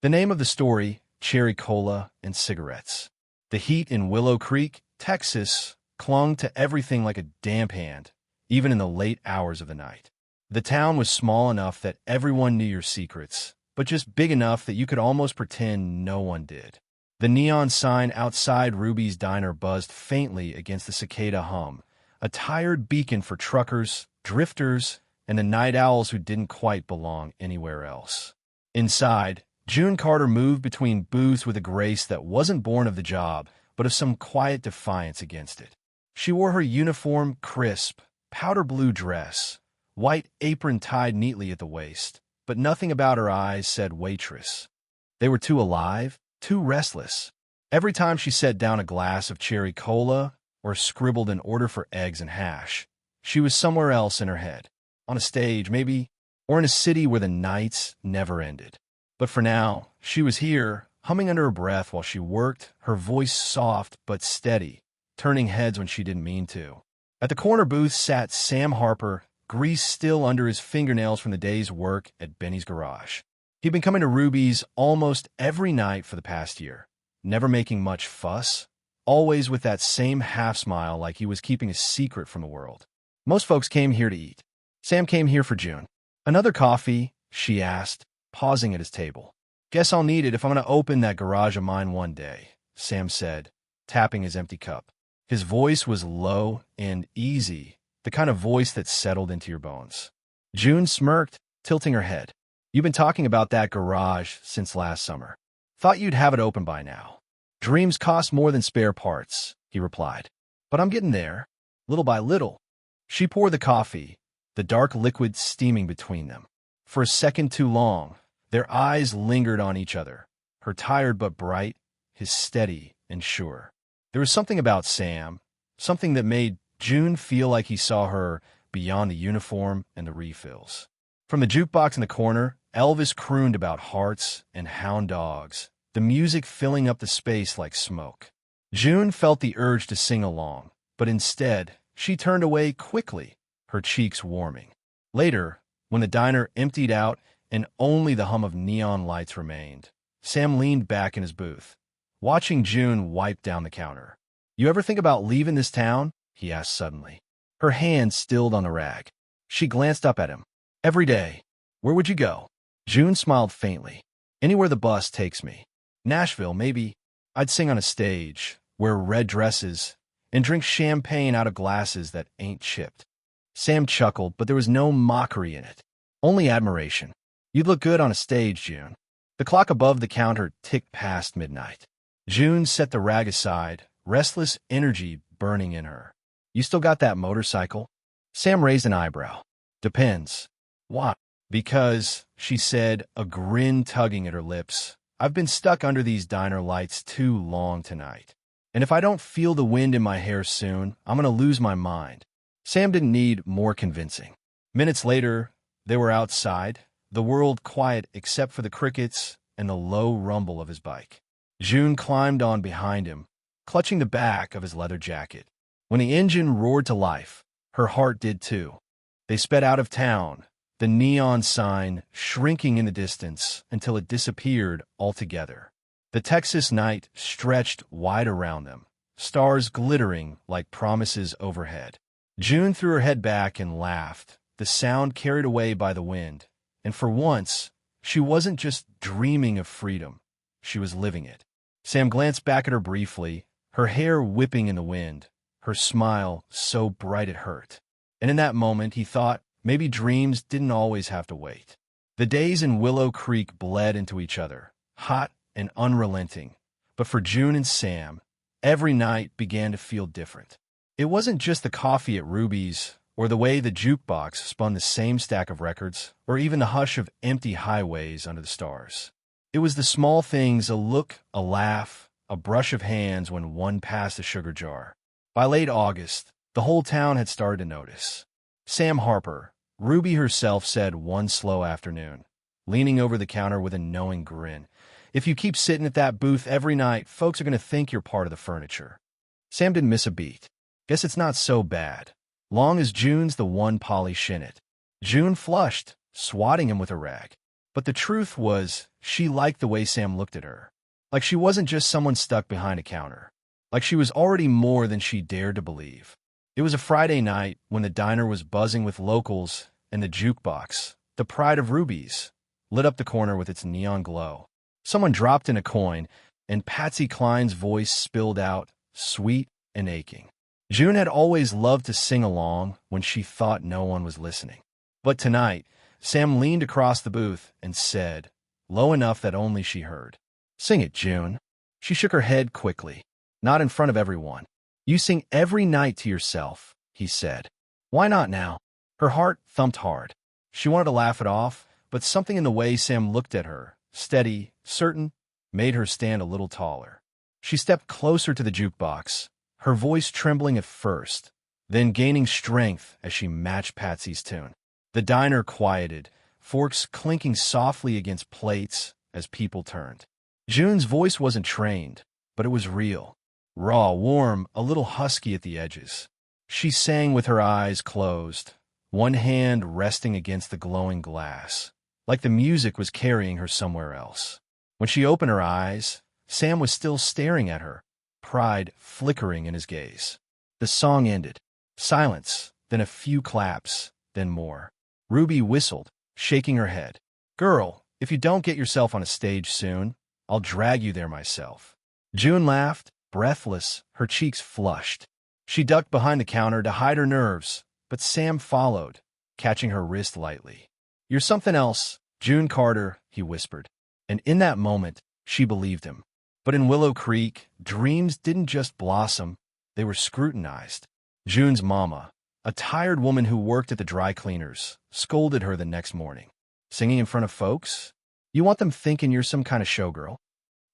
The name of the story, Cherry Cola and Cigarettes. The heat in Willow Creek, Texas, clung to everything like a damp hand, even in the late hours of the night. The town was small enough that everyone knew your secrets, but just big enough that you could almost pretend no one did. The neon sign outside Ruby's diner buzzed faintly against the cicada hum, a tired beacon for truckers, drifters, and the night owls who didn't quite belong anywhere else. Inside, June Carter moved between booths with a grace that wasn't born of the job, but of some quiet defiance against it. She wore her uniform, crisp, powder blue dress, white apron tied neatly at the waist, but nothing about her eyes said waitress. They were too alive, too restless. Every time she set down a glass of cherry cola or scribbled an order for eggs and hash, she was somewhere else in her head. On a stage, maybe, or in a city where the nights never ended. But for now, she was here, humming under her breath while she worked, her voice soft but steady, turning heads when she didn't mean to. At the corner booth sat Sam Harper, grease still under his fingernails from the day's work at Benny's garage. He'd been coming to Ruby's almost every night for the past year, never making much fuss, always with that same half-smile like he was keeping a secret from the world. Most folks came here to eat. Sam came here for June. "Another coffee?" she asked, pausing at his table. "Guess I'll need it if I'm going to open that garage of mine one day," Sam said, tapping his empty cup. His voice was low and easy, the kind of voice that settled into your bones. June smirked, tilting her head. "You've been talking about that garage since last summer. Thought you'd have it open by now." "Dreams cost more than spare parts," he replied. "But I'm getting there, little by little." She poured the coffee, the dark liquid steaming between them. For a second too long, their eyes lingered on each other, her tired but bright, his steady and sure. There was something about Sam, something that made June feel like he saw her beyond the uniform and the refills. From the jukebox in the corner, Elvis crooned about hearts and hound dogs, the music filling up the space like smoke. June felt the urge to sing along, but instead, she turned away quickly, her cheeks warming. Later, when the diner emptied out and only the hum of neon lights remained, Sam leaned back in his booth, watching June wipe down the counter. "You ever think about leaving this town?" he asked suddenly. Her hand stilled on the rag. She glanced up at him. "Every day. Where would you go?" June smiled faintly. "Anywhere the bus takes me. Nashville, maybe. I'd sing on a stage, wear red dresses, and drink champagne out of glasses that ain't chipped." Sam chuckled, but there was no mockery in it, only admiration. "You'd look good on a stage, June." The clock above the counter ticked past midnight. June set the rag aside, restless energy burning in her. "You still got that motorcycle?" Sam raised an eyebrow. "Depends." "Why?" "Because," she said, a grin tugging at her lips, "I've been stuck under these diner lights too long tonight. And if I don't feel the wind in my hair soon, I'm going to lose my mind." Sam didn't need more convincing. Minutes later, they were outside, the world quiet except for the crickets and the low rumble of his bike. June climbed on behind him, clutching the back of his leather jacket. When the engine roared to life, her heart did too. They sped out of town, the neon sign shrinking in the distance until it disappeared altogether. The Texas night stretched wide around them, stars glittering like promises overhead. June threw her head back and laughed, the sound carried away by the wind. And for once, she wasn't just dreaming of freedom. She was living it. Sam glanced back at her briefly, her hair whipping in the wind, her smile so bright it hurt. And in that moment, he thought maybe dreams didn't always have to wait. The days in Willow Creek bled into each other, hot and unrelenting. But for June and Sam, every night began to feel different. It wasn't just the coffee at Ruby's, or the way the jukebox spun the same stack of records, or even the hush of empty highways under the stars. It was the small things, a look, a laugh, a brush of hands when one passed a sugar jar. By late August, the whole town had started to notice. Sam Harper, Ruby herself, said one slow afternoon, leaning over the counter with a knowing grin, "If you keep sitting at that booth every night, folks are going to think you're part of the furniture." Sam didn't miss a beat. "Guess it's not so bad, long as June's the one polish in it." June flushed, swatting him with a rag. But the truth was, she liked the way Sam looked at her. Like she wasn't just someone stuck behind a counter. Like she was already more than she dared to believe. It was a Friday night when the diner was buzzing with locals and the jukebox, the pride of Ruby's, lit up the corner with its neon glow. Someone dropped in a coin, and Patsy Cline's voice spilled out, sweet and aching. June had always loved to sing along when she thought no one was listening. But tonight, Sam leaned across the booth and said, low enough that only she heard, "Sing it, June." She shook her head quickly. "Not in front of everyone. You sing every night to yourself," he said. "Why not now?" Her heart thumped hard. She wanted to laugh it off, but something in the way Sam looked at her, steady, certain, made her stand a little taller. She stepped closer to the jukebox, her voice trembling at first, then gaining strength as she matched Patsy's tune. The diner quieted, forks clinking softly against plates as people turned. June's voice wasn't trained, but it was real. Raw, warm, a little husky at the edges. She sang with her eyes closed, one hand resting against the glowing glass, like the music was carrying her somewhere else. When she opened her eyes, Sam was still staring at her, pride flickering in his gaze. The song ended. Silence, then a few claps, then more. Ruby whistled, shaking her head. "Girl, if you don't get yourself on a stage soon, I'll drag you there myself." June laughed, breathless, her cheeks flushed. She ducked behind the counter to hide her nerves, but Sam followed, catching her wrist lightly. "You're something else, June Carter," he whispered. And in that moment, she believed him. But in Willow Creek, dreams didn't just blossom, they were scrutinized. June's mama, a tired woman who worked at the dry cleaners, scolded her the next morning. "Singing in front of folks? You want them thinking you're some kind of showgirl?"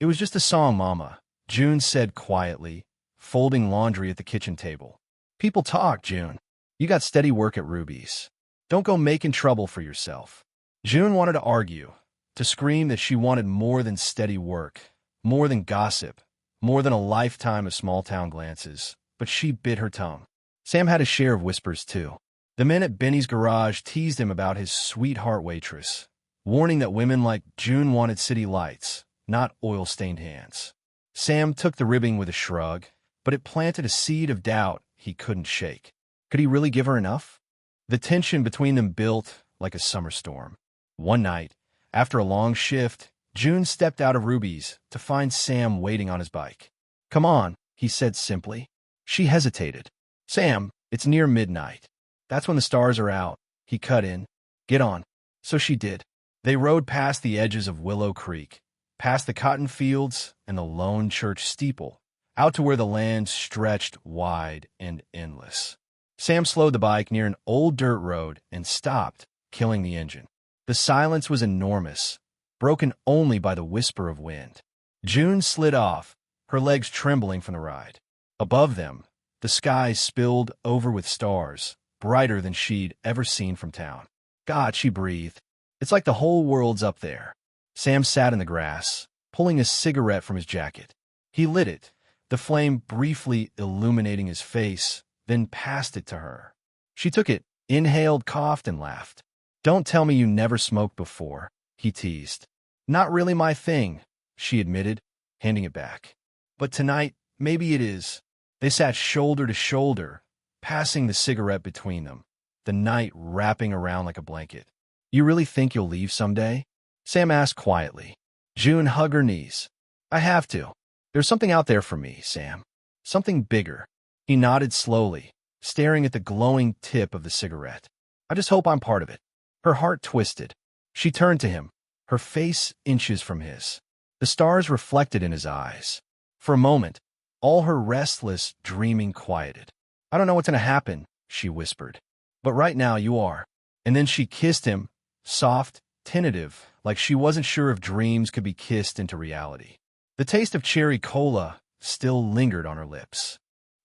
"It was just a song, Mama," June said quietly, folding laundry at the kitchen table. "People talk, June. You got steady work at Ruby's. Don't go making trouble for yourself." June wanted to argue, to scream that she wanted more than steady work, more than gossip, more than a lifetime of small-town glances, but she bit her tongue. Sam had a share of whispers, too. The men at Benny's garage teased him about his sweetheart waitress, warning that women like June wanted city lights, not oil-stained hands. Sam took the ribbing with a shrug, but it planted a seed of doubt he couldn't shake. Could he really give her enough? The tension between them built like a summer storm. One night, after a long shift, June stepped out of Ruby's to find Sam waiting on his bike. "Come on," he said simply. She hesitated. "Sam, it's near midnight. That's when the stars are out," he cut in. "Get on." So she did. They rode past the edges of Willow Creek, past the cotton fields and the lone church steeple, out to where the land stretched wide and endless. Sam slowed the bike near an old dirt road and stopped, killing the engine. The silence was enormous, broken only by the whisper of wind. June slid off, her legs trembling from the ride. Above them, the sky spilled over with stars, brighter than she'd ever seen from town. "God," she breathed. "It's like the whole world's up there." Sam sat in the grass, pulling a cigarette from his jacket. He lit it, the flame briefly illuminating his face, then passed it to her. She took it, inhaled, coughed, and laughed. "Don't tell me you never smoked before," he teased. "Not really my thing," she admitted, handing it back. "But tonight, maybe it is." They sat shoulder to shoulder, passing the cigarette between them, the night wrapping around like a blanket. "You really think you'll leave someday?" Sam asked quietly. June hugged her knees. "I have to. There's something out there for me, Sam. Something bigger." He nodded slowly, staring at the glowing tip of the cigarette. "I just hope I'm part of it." Her heart twisted. She turned to him, her face inches from his. The stars reflected in his eyes. For a moment, all her restless dreaming quieted. "I don't know what's going to happen," she whispered. "But right now you are." And then she kissed him, soft, tentative, like she wasn't sure if dreams could be kissed into reality. The taste of cherry cola still lingered on her lips.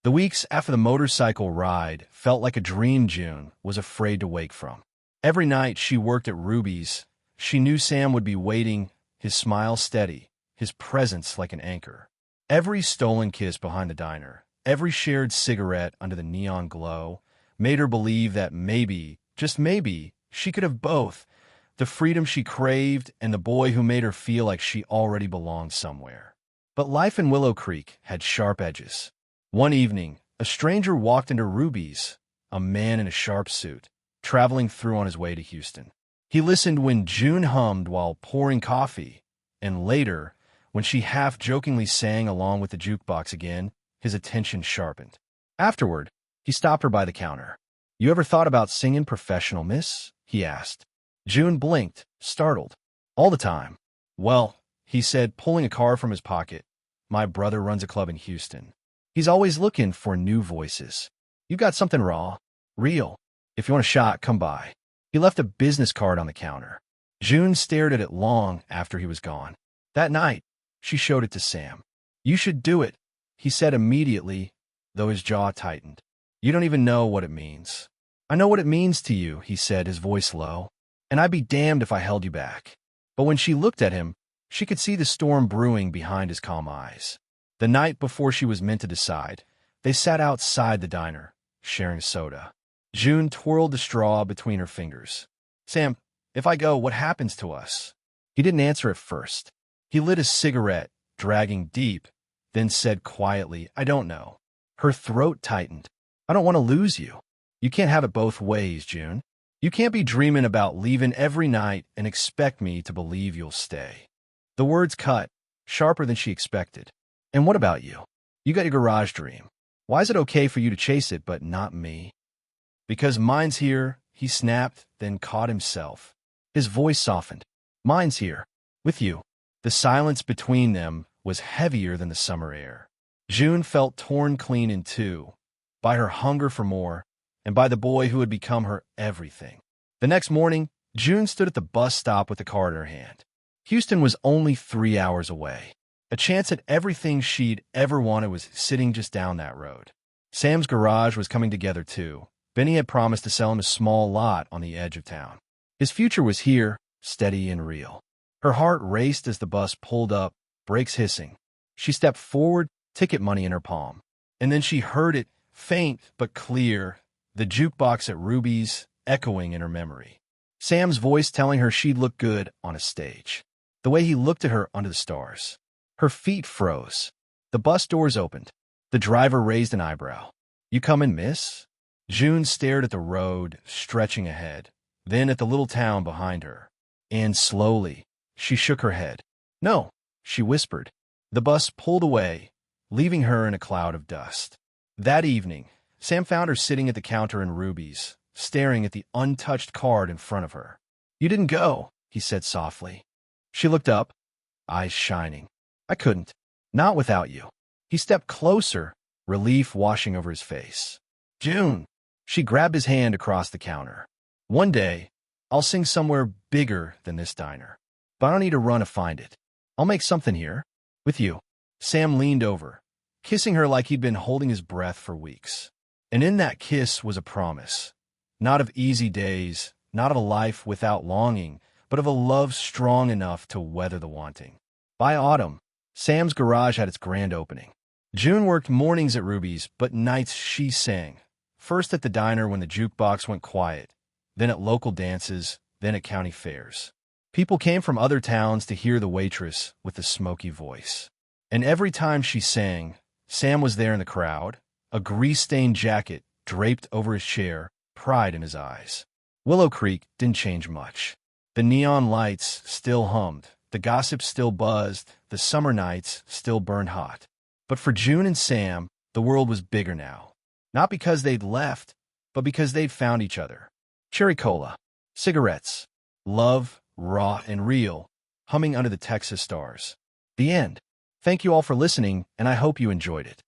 The weeks after the motorcycle ride felt like a dream June was afraid to wake from. Every night she worked at Ruby's, she knew Sam would be waiting, his smile steady, his presence like an anchor. Every stolen kiss behind the diner, every shared cigarette under the neon glow, made her believe that maybe, just maybe, she could have both, the freedom she craved, and the boy who made her feel like she already belonged somewhere. But life in Willow Creek had sharp edges. One evening, a stranger walked into Ruby's, a man in a sharp suit, traveling through on his way to Houston. He listened when June hummed while pouring coffee, and later, when she half-jokingly sang along with the jukebox again, his attention sharpened. Afterward, he stopped her by the counter. "You ever thought about singing professional, miss?" he asked. June blinked, startled. "All the time." "Well," he said, pulling a card from his pocket, "my brother runs a club in Houston. He's always looking for new voices. You've got something raw, real. If you want a shot, come by." He left a business card on the counter. June stared at it long after he was gone. That night, she showed it to Sam. "You should do it," he said immediately, though his jaw tightened. "You don't even know what it means." "I know what it means to you," he said, his voice low, "and I'd be damned if I held you back." But when she looked at him, she could see the storm brewing behind his calm eyes. The night before she was meant to decide, they sat outside the diner, sharing soda. June twirled the straw between her fingers. "Sam, if I go, what happens to us?" He didn't answer at first. He lit a cigarette, dragging deep, then said quietly, "I don't know." Her throat tightened. "I don't want to lose you." "You can't have it both ways, June. You can't be dreaming about leaving every night and expect me to believe you'll stay." The words cut, sharper than she expected. "And what about you? You got your garage dream. Why is it okay for you to chase it, but not me?" "Because mine's here," he snapped, then caught himself. His voice softened. "Mine's here, with you." The silence between them was heavier than the summer air. June felt torn clean in two, by her hunger for more, and by the boy who had become her everything. The next morning, June stood at the bus stop with the card in her hand. Houston was only 3 hours away. A chance at everything she'd ever wanted was sitting just down that road. Sam's garage was coming together too. Benny had promised to sell him a small lot on the edge of town. His future was here, steady and real. Her heart raced as the bus pulled up, brakes hissing. She stepped forward, ticket money in her palm. And then she heard it, faint but clear, the jukebox at Ruby's, echoing in her memory. Sam's voice telling her she'd look good on a stage. The way he looked at her under the stars. Her feet froze. The bus doors opened. The driver raised an eyebrow. "You coming, miss?" June stared at the road, stretching ahead, then at the little town behind her. And slowly, she shook her head. "No," she whispered. The bus pulled away, leaving her in a cloud of dust. That evening, Sam found her sitting at the counter in Ruby's, staring at the untouched card in front of her. "You didn't go," he said softly. She looked up, eyes shining. "I couldn't. Not without you." He stepped closer, relief washing over his face. "June." She grabbed his hand across the counter. "One day, I'll sing somewhere bigger than this diner. But I don't need to run to find it. I'll make something here. With you." Sam leaned over, kissing her like he'd been holding his breath for weeks. And in that kiss was a promise. Not of easy days, not of a life without longing, but of a love strong enough to weather the wanting. By autumn, Sam's garage had its grand opening. June worked mornings at Ruby's, but nights she sang. First at the diner when the jukebox went quiet, then at local dances, then at county fairs. People came from other towns to hear the waitress with the smoky voice. And every time she sang, Sam was there in the crowd, a grease-stained jacket draped over his chair, pride in his eyes. Willow Creek didn't change much. The neon lights still hummed, the gossip still buzzed, the summer nights still burned hot. But for June and Sam, the world was bigger now. Not because they'd left, but because they'd found each other. Cherry cola, cigarettes, love, raw and real, humming under the Texas stars. The end. Thank you all for listening, and I hope you enjoyed it.